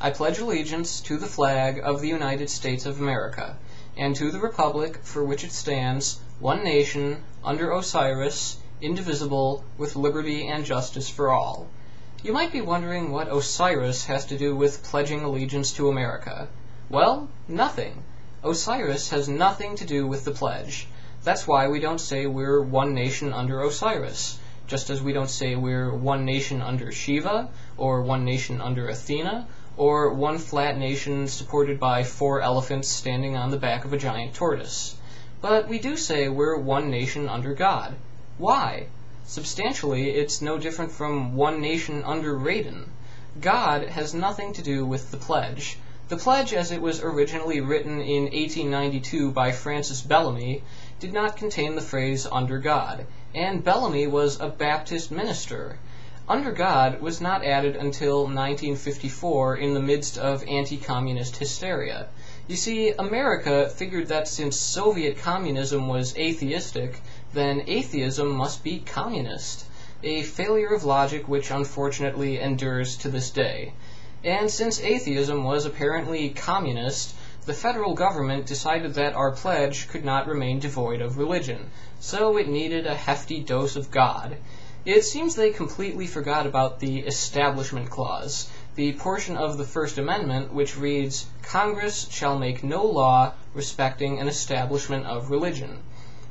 I pledge allegiance to the flag of the United States of America, and to the republic for which it stands, one nation, under Osiris, indivisible, with liberty and justice for all. You might be wondering what Osiris has to do with pledging allegiance to America. Well, nothing. Osiris has nothing to do with the pledge. That's why we don't say we're one nation under Osiris, just as we don't say we're one nation under Shiva, or one nation under Athena, or one flat nation supported by 4 elephants standing on the back of a giant tortoise. But we do say we're one nation under God. Why? Substantially, it's no different from one nation under Raiden. God has nothing to do with the pledge. The pledge, as it was originally written in 1892 by Francis Bellamy, did not contain the phrase under God, and Bellamy was a Baptist minister. Under God was not added until 1954 in the midst of anti-communist hysteria. You see, America figured that since Soviet communism was atheistic, then atheism must be communist, a failure of logic which unfortunately endures to this day. And since atheism was apparently communist, the federal government decided that our pledge could not remain devoid of religion, so it needed a hefty dose of God. It seems they completely forgot about the Establishment Clause, the portion of the First Amendment which reads, "Congress shall make no law respecting an establishment of religion."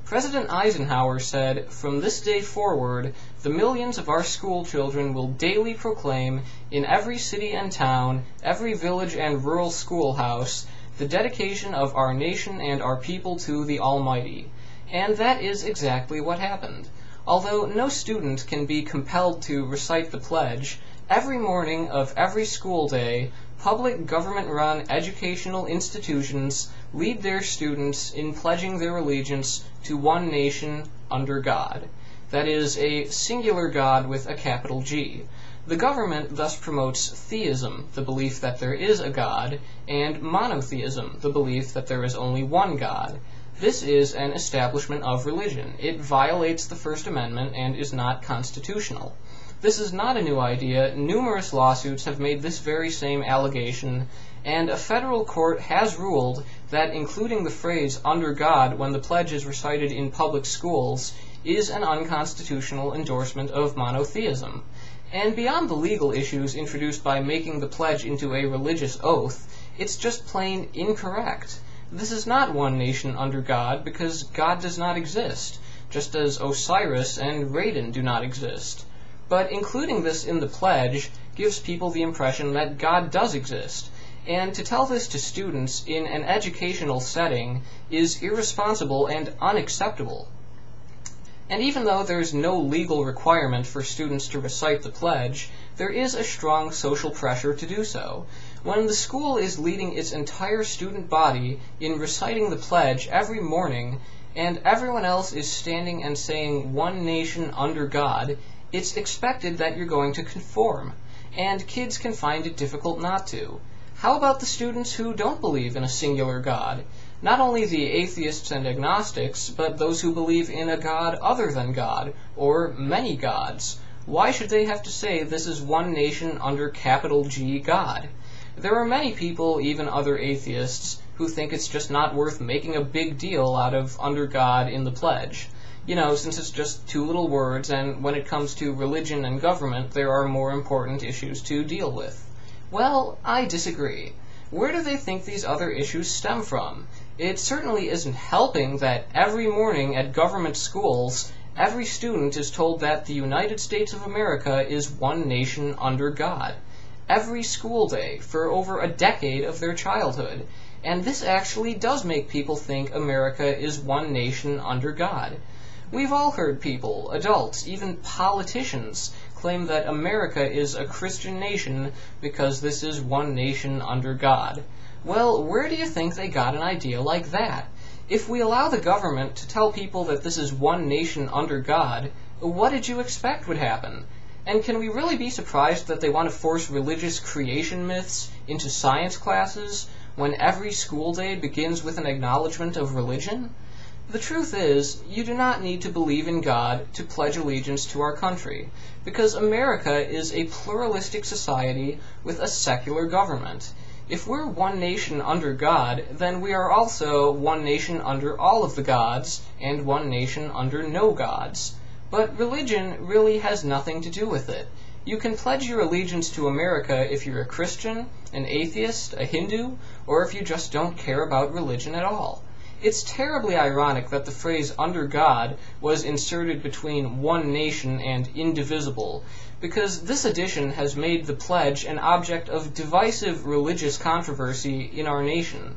President Eisenhower said, "From this day forward, the millions of our school children will daily proclaim in every city and town, every village and rural schoolhouse, the dedication of our nation and our people to the Almighty." And that is exactly what happened. Although no student can be compelled to recite the pledge, every morning of every school day, public government-run educational institutions lead their students in pledging their allegiance to one nation under God. That is, a singular God with a capital G. The government thus promotes theism, the belief that there is a God, and monotheism, the belief that there is only one God. This is an establishment of religion. It violates the First Amendment and is not constitutional. This is not a new idea. Numerous lawsuits have made this very same allegation, and a federal court has ruled that including the phrase "under God" when the pledge is recited in public schools is an unconstitutional endorsement of monotheism. And beyond the legal issues introduced by making the pledge into a religious oath, it's just plain incorrect. This is not one nation under God because God does not exist, just as Osiris and Raiden do not exist. But including this in the pledge gives people the impression that God does exist, and to tell this to students in an educational setting is irresponsible and unacceptable. And even though there's no legal requirement for students to recite the pledge, there is a strong social pressure to do so. When the school is leading its entire student body in reciting the pledge every morning, and everyone else is standing and saying "one nation under God," it's expected that you're going to conform, and kids can find it difficult not to. How about the students who don't believe in a singular God? Not only the atheists and agnostics, but those who believe in a God other than God, or many gods. Why should they have to say this is one nation under capital G God? There are many people, even other atheists, who think it's just not worth making a big deal out of under God in the pledge. You know, since it's just 2 little words, and when it comes to religion and government, there are more important issues to deal with. Well, I disagree. Where do they think these other issues stem from? It certainly isn't helping that every morning at government schools, every student is told that the United States of America is one nation under God. Every school day, for over a decade of their childhood. And this actually does make people think America is one nation under God. We've all heard people, adults, even politicians, claim that America is a Christian nation because this is one nation under God. Well, where do you think they got an idea like that? If we allow the government to tell people that this is one nation under God, what did you expect would happen? And can we really be surprised that they want to force religious creation myths into science classes when every school day begins with an acknowledgement of religion? The truth is, you do not need to believe in God to pledge allegiance to our country, because America is a pluralistic society with a secular government. If we're one nation under God, then we are also one nation under all of the gods, and one nation under no gods. But religion really has nothing to do with it. You can pledge your allegiance to America if you're a Christian, an atheist, a Hindu, or if you just don't care about religion at all. It's terribly ironic that the phrase "under God" was inserted between one nation and indivisible, because this addition has made the pledge an object of divisive religious controversy in our nation.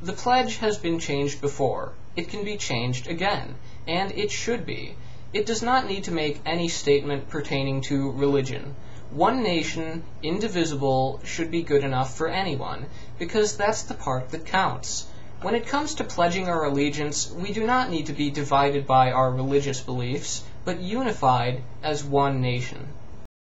The pledge has been changed before. It can be changed again, and it should be. It does not need to make any statement pertaining to religion. One nation, indivisible, should be good enough for anyone, because that's the part that counts. When it comes to pledging our allegiance, we do not need to be divided by our religious beliefs, but unified as one nation.